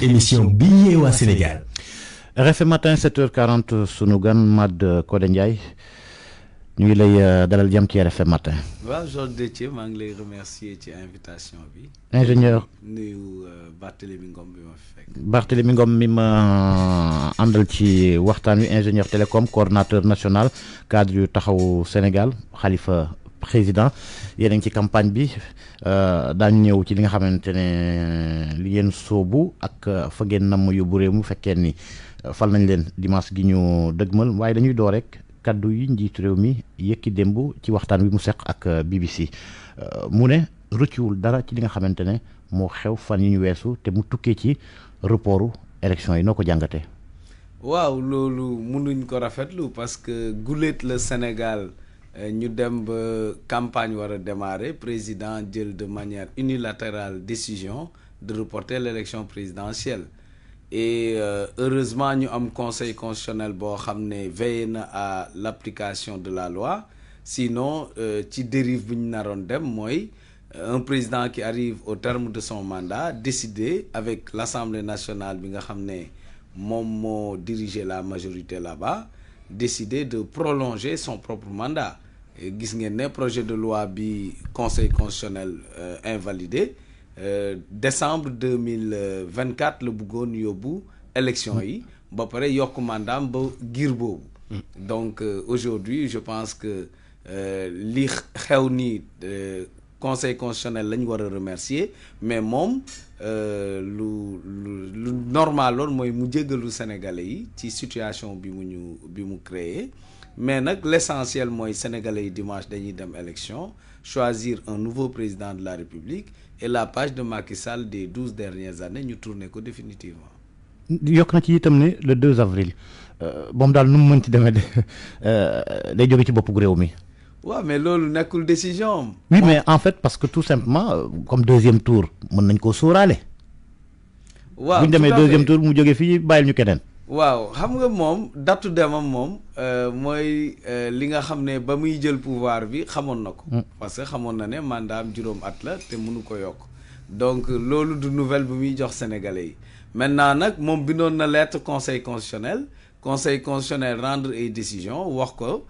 émission bi yee waa Sénégal. RFM matin 7h40 sunu gan Mad Codé Ndiaye ñu ngi lay dalal jàmm ci RFM matin. waaw Georges Déthié maa ngi lay remercier ci invitation bi. ingénieur nuyu Barthélémy Ngom bi ma fi fekk. Barthélémy Ngom mi ma àndal ci waxtaan wi ingénieur télécom coordonnateur national cadre yu taxawu Sénégal Khalifa président yéen a ngi ci campagne bi daañu ñëw ci li nga xamante ne li ngeen soobu ak fa ngeen namm yóbbu réew mu fekkee ni fal nañ leen dimanche gi ñu dëgmal waaye dañuy door rek kaddu yi njiitu réew mi yëkki démb ci waxtaan wi mu seq ak BBC mu ne rëccuwul dara ci li nga xamante ne moo xew fan yi ñu weesu te mu tukkee ci reportu élection yi noo ko jàngatee. waaw loolu mënuñ ko rafetlu parce que guléet la Sénégal ñu dem ba campagne war a démarrer président jël de manière unilatérale décision de reporter l'élection présidentielle et heureusement ñu am conseil constitutionnel boo xam ne veille na à l'application de la loi sinon ci dérive bi ñu naroon dem mooy un président qui arrive au terme de son mandat décider avec l'Assemblée nationale bi nga xam ne moom moo diriger la majorité là-bas décider de prolonger son propre mandat gis ngeen ne projet de loi bi conseil constitutionnel invalidé décembre 2024 la bëggoon yóbbu élection yi ba pare yokk mandaam ba giir boobu donc aujourd'hui je pense que li xew ni conseil constitutionnel la ñu war a remercier mais moom lu normal loolu mooy mu jéggalu sénégalais yi ci situation bi mu créé mais nag l'essentiel mooy sénégalais yi dimanche dañuy dem élection choisir un nouveau président de la République et la page de Macky Sall des 12 dernières années ñu tourner ko définitivement. yokk na ci itam ne le 2 avril moom daal nu mu mënti demee day jóge ci boppu réew mi. waaw mais loolu nekkul décision. oui mais en fait parce que tout simplement comme deuxième tour mën nañ koo sóoraale. waaw bu ñu demee deuxième tour mu jóge fii bàyyil ñu keneen. waaw xam nga moom dattu demam moom mooy li nga xam ne ba muy jël pouvoir bi xamoon na ko. parce que xamoon na ne mandat am juróom at la te mënu ko yokk. donc loolu du nouvelle bu muy jox sénégalais yi maintenant nag moom bindoon na lettre conseil constitutionnel rendre ay décision wax ko.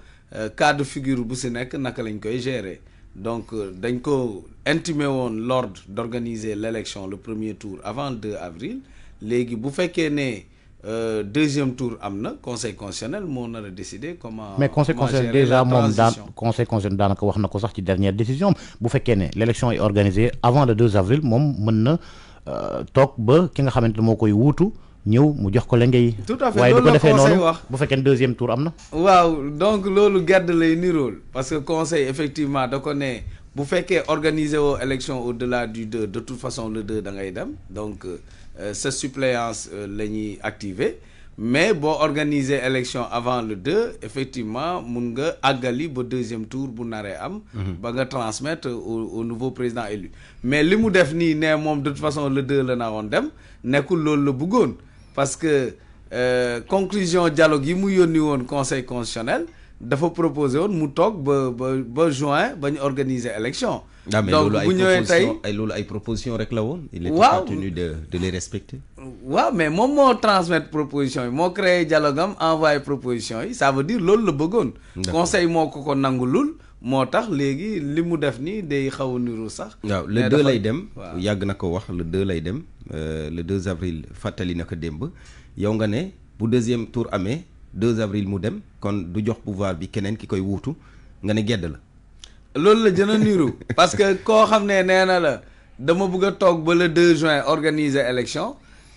cas de figure bu si nekk naka lañ koy gérer donc dañ ko intimer woon l'ordre d'organiser l'élection le premier tour avant le 2 avril léegi bu fekkee ne deuxième tour am na conseil constitutionnel moo nar a décider comment. mais conseil constitutionnel déjà moom conseil constitutionnel daanaka wax na ko sax ci dernière décision bu fekkee ne l'élection est organisée avant le 2 avril moom mën na toog ba ki nga xamante ne moo koy wuutu. ñëw mu jox ko la ngay. tout à fait waaye du ko defee noonu wax bu fekkee ne deuxième tour am na. waaw donc loolu gedd lay nirool parce que conseil effectivement da ko ne bu fekkee organiser woo élection au-delà du 2 de toute façon le 2 da ngay dem donc sa suppléance la ñuy activer mais boo organiser élection avant le 2 effectivement mun nga àggali ba deuxième tour bu naree am. ba nga transmettre au nouveau président élu mais li mu def nii ne moom de toute façon le 2 la naroon dem nekkul loolu la bëggoon. parce que conclusion dialogue yi mu yónni woon conseil constitutionnel dafa proposé woon mu toog ba juin ba ñu organiser élection. donc bu ñëwee tey loolu ay proposition rek la woon. il était pas tenu de les respecter. waaw mais moom moo transmettre proposition yi moo créé dialogue am envoyé proposition yi ça veut dire loolu la bëggoon. conseil moo ko nangulul moo tax léegi li mu def nii day xaw a niru sax. waaw le 2 lay dem. yàgg na ko wax le 2 lay dem. le 2 avril fàttali na ko démb yow nga ne bu deuxième tour amee 2 avril mu dem kon du jox pouvoir bi keneen ki koy wuutu nga ne gedd la. loolu la gën a niru parce que koo xam ne nee na la dama bëgg a toog ba le 2 juin organiser élection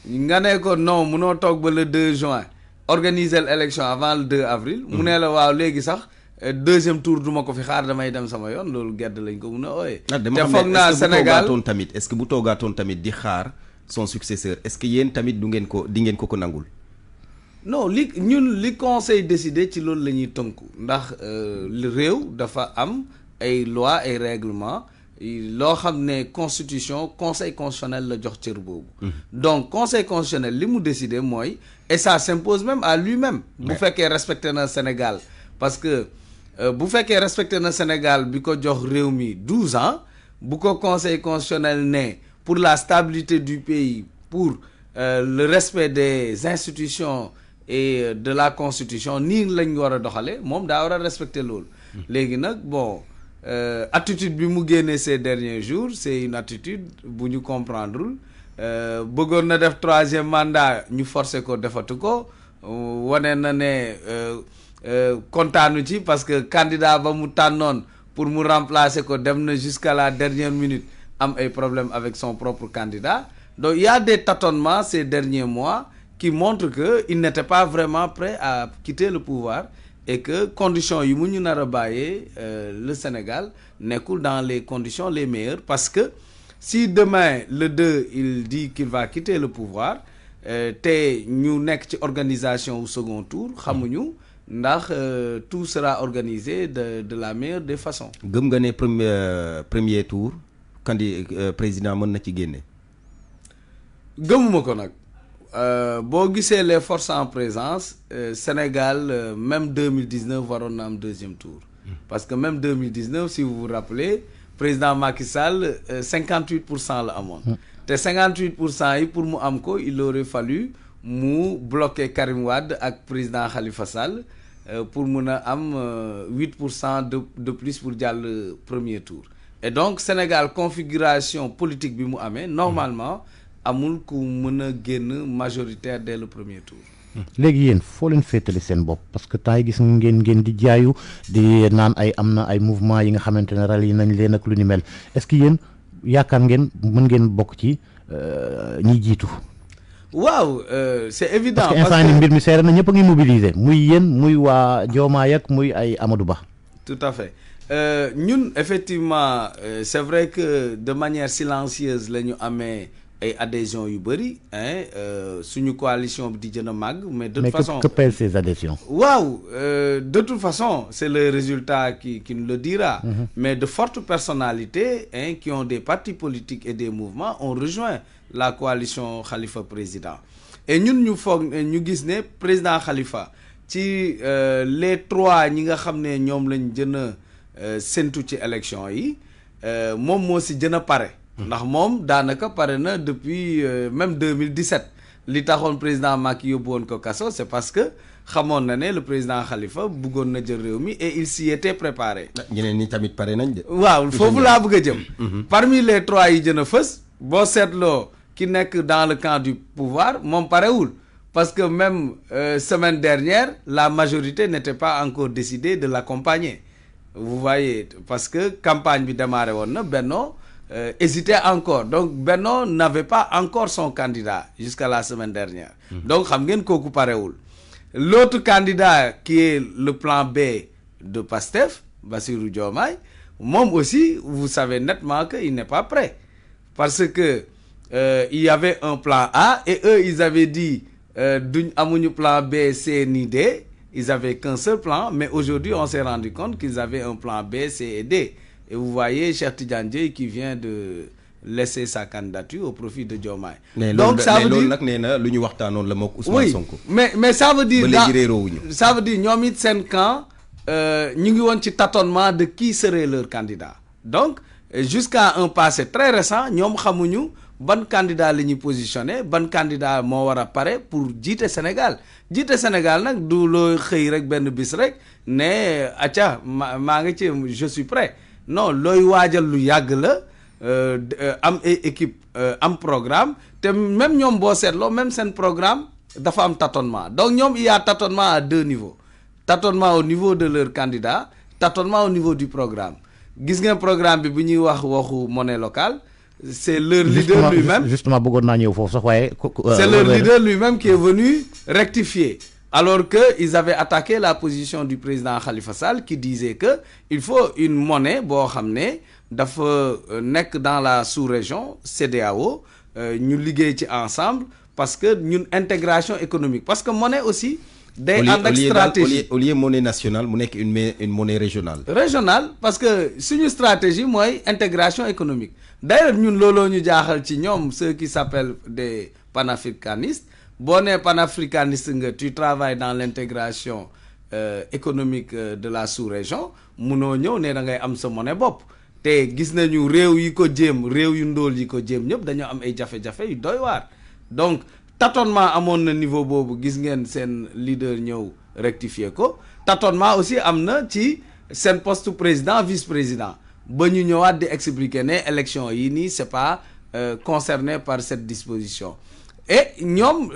nga ne ko non munoo toog ba le 2 juin organiser l'élection avant le 2 avril. mu ne la waaw léegi sax. deuxième tour duma ko fi xaar damay dem sama yoon loolu gedd lañ ko mun a ooyee. te foog naa Sénégal est-ce que bu toogaatoon tamit di xaar son successeur est-ce que yéen tamit di ngeen ko nangul. non li conseil décidé ci loolu la ñuy tënku ndax réew dafa am ay lois ay règlements loo xam ne constitution conseil constitutionnel la jox cër boobu. donc conseil constitutionnel li mu décidé mooy et ça s'impose même à lui-même. bu fekkee respecté na Sénégal parce que. bu fekkee respecté na Sénégal bi ko jox réew mi 12 ans bu ko conseil constitutionnel ne pour la stabilité du pays pour le respect des institutions et de la constitution nii lañ war a doxale moom daa war a respecter loolu léegi nag bon attitude bi mu génnee ces derniers jours c'est une attitude bu ñu comprendrewul bëggoon na def 3e mandat ñu forcer ko defatu ko wane na ne kontaanu ci parce que candidat ba mu tànnoon pour mu remplacer ko dem na jusqu'à la dernière minute am ay problème avec son propre candidat donc il y a des tâtonnements ces derniers mois qui montrent que il n'était pas vraiment prêt à quitter le pouvoir et que conditions yi mu ñu nar a bàyyee le Sénégal nekkul dans les conditions les meilleures parce que si demain le 2 il dit qu'il va quitter le pouvoir te ñu nekk ci organisation au second tour xamuñu ndax tout sera organisé de la meilleure des façons. gëm nga ne premier tour président mën na ci génne. gëmuma ko nag boo gisee les forces en présence Sénégal même 2019 waroon na am 2e tour. parce que même 2019 si vous vous rappelez président Macky Sall 58% la amoon. te 58% yi pour mu am ko il aurait fallu mu bloquer Karim Wade ak président Khalifa Sall pour mun a am 8% de plus pour jàll premier tour. et donc Sénégal configuration politique bi mu amee normalement amul ku mën a génn majoritaire dès le premier tour. léegi yéen foo leen féetale seen bopp parce que temps yi gis ngeen di jaayu di naan am na ay mouvement yi nga xamante ne rali nañ leen ak lu ni mel est-ce que yéen yaakaar ngeen mën ngeen bokk ci ñiy jiitu. waaw c'est évident. parce que instant ni mbir mi seere na ñëpp a ngi mobiliser muy yéen muy waa Diomaye ak muy ay Amadou Ba. tout à fait ñun effectivement c'est vrai que de manière silencieuse la ñu amee ay adhésions yu bëri suñu coalition bi di gën a màgg mais de toute façon que pèsent ces adhésions. waaw de toute façon c'est le résultat qui nous le dira. Mais de fortes personnalités qui ont des partis politiques et des mouvements ont rejoint la coalition Khalifa président et ñun ñu foog ñu gis ne président Khalifa ci les 3 ñi nga xam ne ñoom lañ gën a séntu ci élection yi moom moo si gën a pare. ndax moom daanaka pare na depuis même 2017 li taxoon président Macky yóbbu woon ko kaso c'est parce que xamoon na ne le président Khalifa bëggoon na jël réew mi et il s'y était préparé. ñeneen ñi tamit pare nañ de. waaw foofu laa bëgg a jëm. Parmi les 3 yi gën a fës boo seetloo ki nekk dans le camp du pouvoir moom parewul parce que même semaine dernière la majorité n'était pas encore décidée de l'accompagner vous voyez parce que campagne bi démarré woon na Benno hésitait encore donc Benno n'avait pas encore son candidat jusqu'à la semaine dernière. Donc xam ngeen kooku parewul. L'autre candidat qui est le plan B de Pastef Bassirou Diomaye moom aussi vous savez nettement que il n'est pas prêt parce que il y avait un plan A et eux ils avaient dit duñ amuñu plan B C ni D ils avaient qu'un seul plan mais aujourd'hui on s'est rendu compte qu'ils avaient un plan B C et D. Et vous voyez Cheikh Tidiane Dièye qui vient de laisser sa candidature au profit de Diomaye. Donc ça veut dire nag nee na lu ñu waxtaanoon la mook Ousmane Sonko. mais ça veut dire ba léegi réeroowuñu. ça veut dire ñoom it seen camp ñu ngi woon ci tâtonnement de qui serait leur candidat. Donc jusqu'à un passé très récent ñoom xamuñu ban candidat la ñuy positionné ban candidat moo war a pare pour jiite Sénégal jiite Sénégal nag du loo xëy rek benn bis rek ne acca maa ngi ci je suis prêt. Non looy waajal lu yàgg la am ay équipe am programme te même ñoom boo seetloo même seen programme dafa am tâtonnement donc ñoom il y a tâtonnement à 2 niveaux tâtonnement au niveau de leur candidat tâtonnement au niveau du programme gis ngeen programme bi bu ñuy waxu monnaie locale c'est leur leader lui-même justement bëggoon naa ñëw foofu sax waaye c'est leur leader lui-même qui est venu rectifier alors que ils avaient attaqué la position du président Khalifa Sall qui disait que il faut une monnaie boo xam ne dafa nekk dans la sous-région CEDEAO ñu liggéey ci ensemble parce que ñun intégration économique parce que monnaie aussi day ànd ak stratégie au lieu monnaie nationale mu nekk une monnaie régionale parce que suñu stratégie mooy intégration économique d'ailleurs ñun looloo ñu jaaxal ci ñoom ceux qui s'appellent des panafricanistes boo nee panafricaniste nga tu travailles dans l'intégration économique de la sous-région munoo ñëw ne da ngay am sa monnaie bopp te gis nañu réew yi ko jéem réew yu ndóol yi ko jéem ñëpp dañoo am ay jafe-jafe yu doy waar donc tâtonnement amoon na niveau boobu gis ngeen seen leader ñëw rectifier ko tâtonnement aussi am na ci seen poste président vice-président ba ñu ñëwaat di expliquer ne élection yi nii c'est pas concerné par cette disposition et ñoom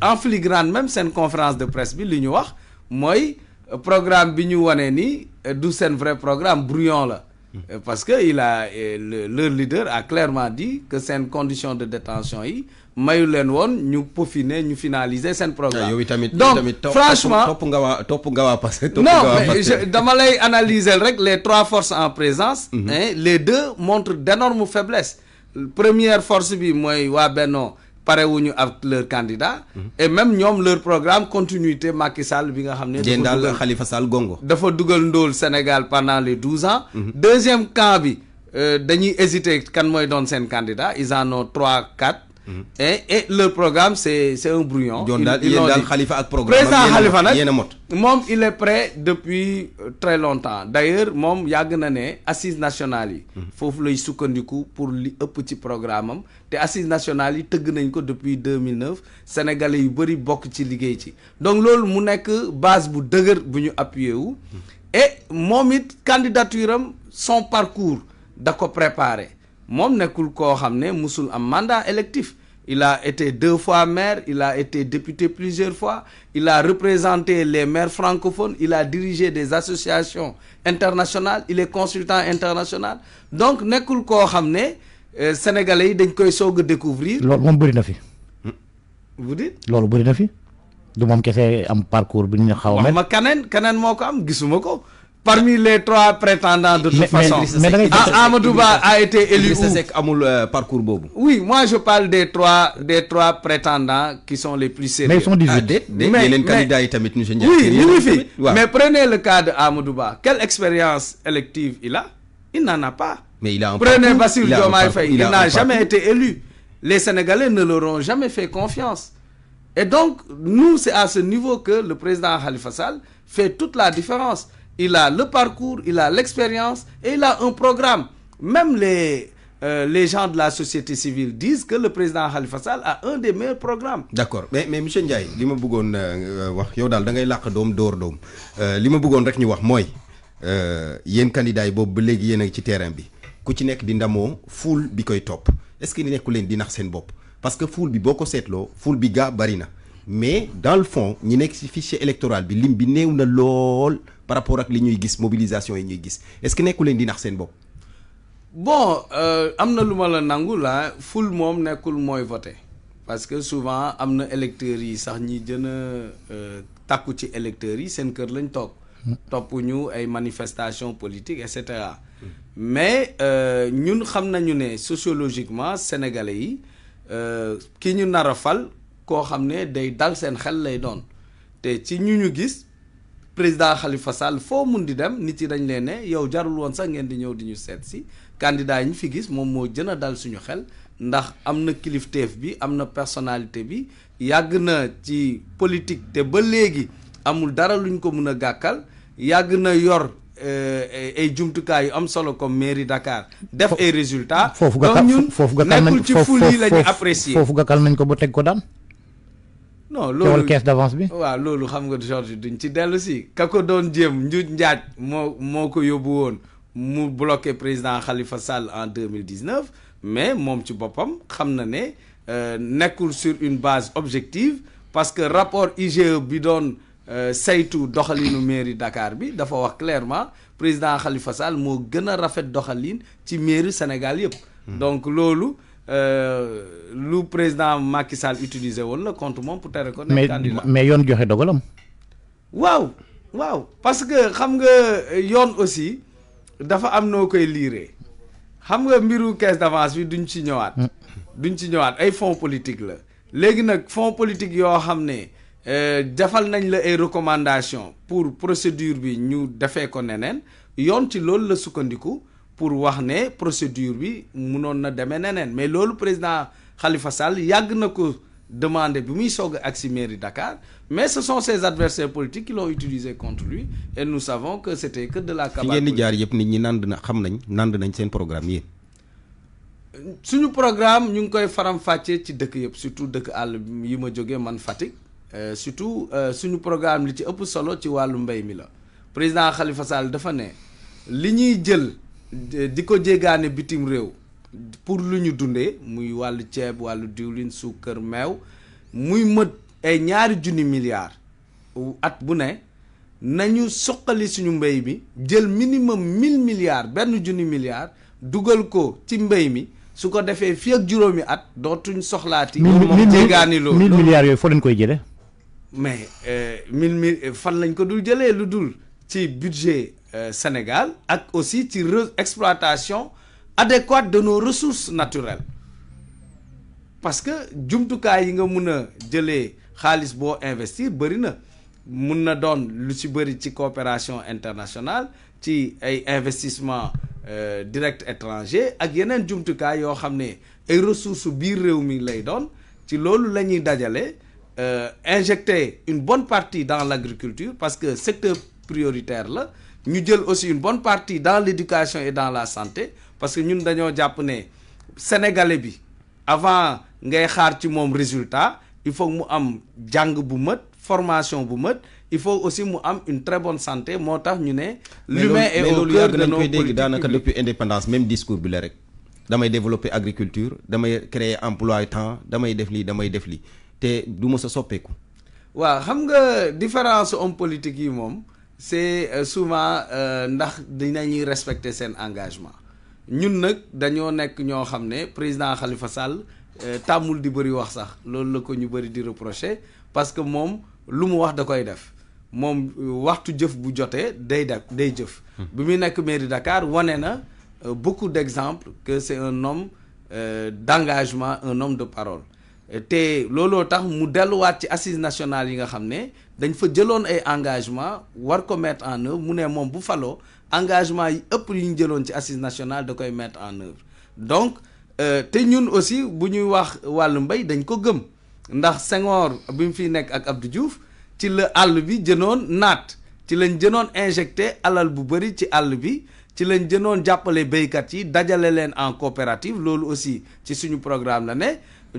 en filigrane même seen conférence de presse bi li ñu wax mooy programme bi ñu wane ni du seen vrai programme brouillon la parce que leur leader a clairement dit que seen condition de détention yi mayu leen woon ñu peaufiner ñu finaliser seen programme. Donc franchement topp nga waa passé. Non mais dama lay analyser rek les 3 forces en présence. Les 2 montrent d'énormes faiblesses. Première force bi mooy waa Benno parewuñu ak leur candidat. Et même ñoom leur programme continuité Macky Sall bi nga xam ne. dafa dugal Khalifa Sall gongo. dafa dugal ndóol Sénégal pendant les 12 ans. Deuxième camp bi dañuy hésiter kan mooy doon seen candidat ils en ont 3 4. Et leur programme c'est un brouillon. daal Khalifa ak programme président Khalifa nag yéen a mot. moom il est prêt depuis très longtemps d'ailleurs moom yàgg na ne assises nationales yi. foofu lay sukkandiku pour li ëpp ci programme am te assises nationales yi tëgg nañ ko depuis 2009 sénégalais yu bëri bokk ci liggéey ci donc loolu mu nekk base bu dëgër bu ñu appuyé wu. et moom it candidature am son parcours da ko préparé moom nekkul koo xam ne musul am mandat électif. Il a été 2 fois maire, il a été député plusieurs fois, il a représenté les maires francophones, il a dirigé des associations internationales, il est consultant international. Donc nekkul koo xam ne sénégalais yi dañ koy soog a découvrir. loolu moom bëri na fi. Vous dites. loolu bëri na fi du moom kese am parcours bi ñu xaw a mel. wax ma keneen moo ko am gisuma ko. Parmi les 3 prétendants de toute façon. Amadou Ba a été élu où? amul parcours boobu. Oui, moi je parle des trois prétendants qui sont les plus sérieux. Mais ils sont 18. yeneen candidats yi tamit ñu oui, ñu ngi fi. Mais prenez le cas de Amadou Ba. Quelle expérience élective il a? Il n'en a pas. Mais il a un Prenez Bassirou Diomaye Faye, il n'a jamais été élu. Les Sénégalais ne leur ont jamais fait confiance. Et donc, nous, c'est à ce niveau que le président Khalifa Sall fait toute la différence. Il a le parcours, il a l'expérience et il a un programme. Même les gens de la société civile disent que le président Khalifa Sall a un des meilleurs programmes. D'accord mais monsieur Ndiaye li ma bëggoon wax yow daal da ngay làq doom dóor doom li ma bëggoon rek ñu wax mooy yéen candidats yi boobu ba léegi yéen a ngi ci terrain bi ku ci nekk di ndamoo foule bi koy topp est-ce que ni nekku leen di nax seen bopp parce que foule bi boo ko seetloo foule bi gaa bari na mais dans le fond ñi nekk ci fichier électoral bi lim bi néew na lool. Par rapport ak li ñuy gis mobilisation yi ñuy gis est-ce que nekkul leen di nax seen bopp. Bon am na lu ma la nangu la ful moom nekkul mooy voter parce que souvent am na électeurs yi sax ñi gën a takku ci électeurs yi seen kër lañ toog. topp ñu ay manifestations politiques et cetera. Mais ñun xam nañu ne sociologiquement sénégalais yi ki ñu nar a fal koo xam ne day dal seen xel lay doon te ci ñu gis. Président Khalifa Sall foo mun di dem nit yi dañ leen ne yow jarul woon sax ngeen di ñëw di ñu seet si candidat yi ñu fi gis moom moo gën a dal suñu xel ndax am na kilifteef bi am na personnalité bi yàgg na ci politique te ba léegi amul dara luñ ko mun a gàkkal yàgg na yor ay jumtukaay yu am solo comme mairie Dakar def ay résultats. donc ñun nekkul ci ful yi la ñu apprécier foofu gàkkal nañ ko ba teg ko daan. non loolu caisse d'avance bi. waaw loolu xam nga Georges duñ ci dellu si ka ko doon jéem njuuj njaaj moo ko yóbbu woon mu bloqué président Khalifa Sall en 2019 mais moom ci boppam xam na ne nekkul sur une base objective parce que rapport IGE bi doon saytu doxalinu mairie Dakar bi dafa wax clairement président Khalifa Sall moo gën a rafet doxalin ci mairie Sénégal yëpp. donc loolu. lu président Macky Sall utilisé woon la contre moom pour tere ko nekk candidat mais yoon joxe dogalam. waaw parce que xam nga yoon aussi dafa am noo koy liiree xam nga mbiru caisse d'avance bi duñ ci ñëwaat ay fonds politique la léegi nag fonds politique yoo xam ne defal nañ la ay recommandations pour procédure bi ñu defee ko neneen yoon ci loolu la sukkandiku pour wax ne procédure bi mënoon na demee neneen mais loolu président Khalifa Sall yàgg na ko demander bi muy soog ak si mairie Dakar mais ce sont ses adversaires politiques qui l'ont utilisé contre lui et nous savons que c'était que de la cabale. fi ngeen di jaar yëpp nit ñi nand nañ seen programme yéen. suñu programme ñu ngi koy faram-fàccee ci dëkk yëpp surtout dëkk àll yi ma jógee man Fatick surtout suñu programme li ci ëpp solo ci wàllu mbay mi la président Khalifa Sall dafa ne li ñuy jël di ko jéggaane bitim réew pour lu ñu dundee muy wàllu ceeb wàllu diwlin suukar meew muy mët ay 2 milliards at bu ne nañu soqali suñu mbay mi jël minimum 1000 milliards 1 milliard dugal ko ci mbay mi su ko defee fii ak juróomi at dootuñ soxlaati. jéggaani loolu 1000 milliards yooyu foo leen koy jëlee. mais 1000 fan lañ ko dul jëlee lu dul ci budget Sénégal ak aussi ci exploitation adéquate de nos ressources naturelles parce que jumtukaay yi nga mun a jëlee xaalis boo investir bëri na mun na doon lu ci bëri ci coopération internationale ci ay investissement direct étranger ak yeneen jumtukaay yoo xam ne ay ressources biir réew mi lay doon ci loolu la ñuy dajale injecter une bonne partie dans l'agriculture parce que secteur prioritaire la ñu jël aussi une bonne partie dans l'éducation et dans la santé parce que ñun dañoo jàpp ne sénégalais bi avant ngay xaar ci moom résultat il faut mu am jàng bu mët formation bu mët il faut aussi mu am une très bonne santé moo tax ñu ne l'humain est au cœur de nos politiques daanaka depuis indépendance même discours bi la rek damay développer agriculture damay créer emploi temps damay def lii te du mës a soppeeku. waaw xam nga différence homme politique yi moom c'est souvent ndax dinañuy respecter seen engagement ñun nag dañoo nekk ñoo xam ne président Khalifa Sall tàmmul di bëri wax sax loolu la ko ñu bëri di reprocher parce que moom lu mu wax da koy def moom waxtu jëf bu jotee day jëf. bi muy nekk mairie Dakar wane na beaucoup d'exemples que c'est un homme d'engagement un homme de parole. te looloo tax mu delluwaat ci assises nationales yi nga xam ne dañ fa jëloon ay engagement war ko mettre en œuvre mu ne moom bu faloo engagement yi ëpp yi ñu jëloon ci assises nationales da koy mettre en œuvre donc te ñun aussi bu ñuy wax wàllu mbay dañ ko gëm ndax Senghor bi mu fiy nekk ak Abdou Diouf ci la àll bi jënoon naat ci lañ jënoon injecté alal bu bëri ci àll bi ci lañ jënoon jàppale béykat yi dajale leen en coopérative loolu aussi ci suñu programme la ne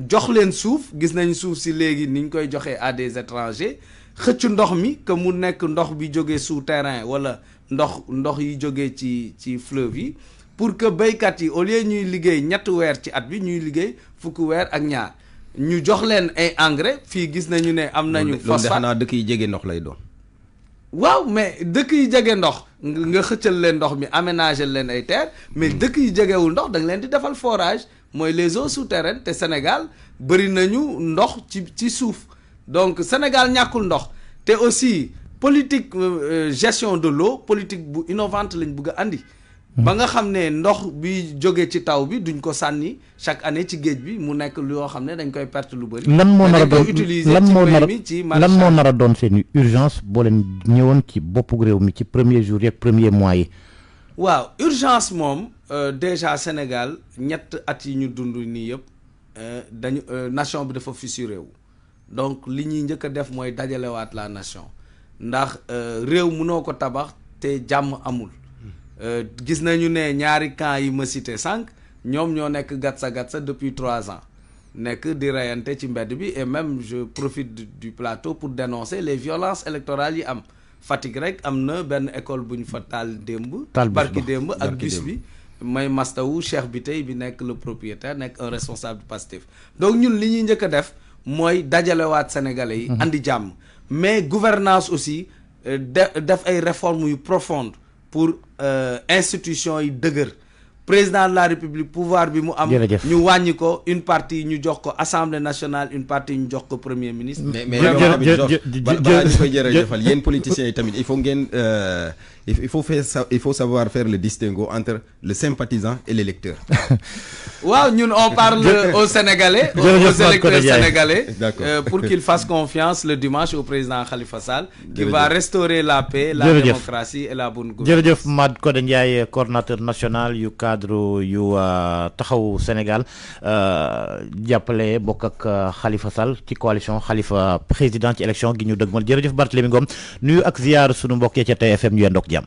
jox leen suuf gis nañ suuf si léegi ni ñu koy joxee à des étrangers xëccu ndox mi que mu nekk ndox bi jógee souterrain wala ndox yi jógee ci fleuve yi pour que béykat yi au lieu ñuy liggéey 2 weer ci at bi ñuy liggéey 2 weer ak ñaar ñu jox leen ay engrais fii gis nañu ne am nañu phosphate loolu xanaa dëkk yi jege ndox lay doon. waaw mais dëkk yi jege ndox nga xëccal leen ndox mi aménager leen ay terre mais dëkk yi jegewul ndox da nga leen di defal forage mooy les eaux souterraines te Sénégal bëri nañu ndox ci suuf donc Sénégal ñàkkul ndox te aussi politique gestion de l'eau politique bu innovante lañ bëgg a andi ba nga xam ne ndox bi jóge ci taw bi duñ ko sànni chaque année ci géej bi mu nekk loo xam ne dañ koy perte lu bëri. lan moo nar a doon utiliser lan moo nar a doon seen urgence boo leen ñëwoon ci boppu réew mi ci premier jour yeeg premier mois yi. waaw urgence moom déjà Sénégal 3 at yi ñu dund nii yëpp dañu nation bi dafa fissuré wu donc li ñuy njëkk a def mooy dajalewaat la nation ndax réew mënoo ko tabax te jàmm amul. gis nañu ne ñaari camp yi ma cité sànq ñoom ñoo nekk gatsa depuis 3 ans nekk di reyante ci mbedd bi et même je profite du plateau pour dénoncer les violences électorales yi am Fatick rek am na benn école bu ñu fa taal barki démb ak bus bi may mastawu Cheikh bi tey bi nekk le propriétaire nekk un responsable du Pastef donc ñun li ñuy njëkk a def mooy dajalewaat sénégalais yi andi jàmm mais gouvernance aussi def ay réformes yu profondes pour institution yi dëgër président de la république pouvoir bi mu am ñu wàññi ko une partie ñu jox ko assemblée nationale une partie ñu jox ko premier ministre mais balaa ñu koy jërëjëfal yéen politiciens yi tamit il faut ngeen il faut savoir faire le distinguo entre le sympathisant et l'électeur. waaw ñun on parle aux Sénégalais aux électeurs sénégalais pour qu'ils fassent confiance le dimanche au président Khalifa Sall qui va restaurer la paix la démocratie et la bonne gouvernance. jërëjëf Mad Codé Ndiaye coordonnateur national yu cadre yu taxawu Sénégal jàppale bokk ak Khalifa Sall ci coalition Khalifa président ci élection gi ñu dëgmal jërëjëf Barthélémy Ngom nuyu ak ziar sunu mbokk yi ca TFM ñu yendook jàmm.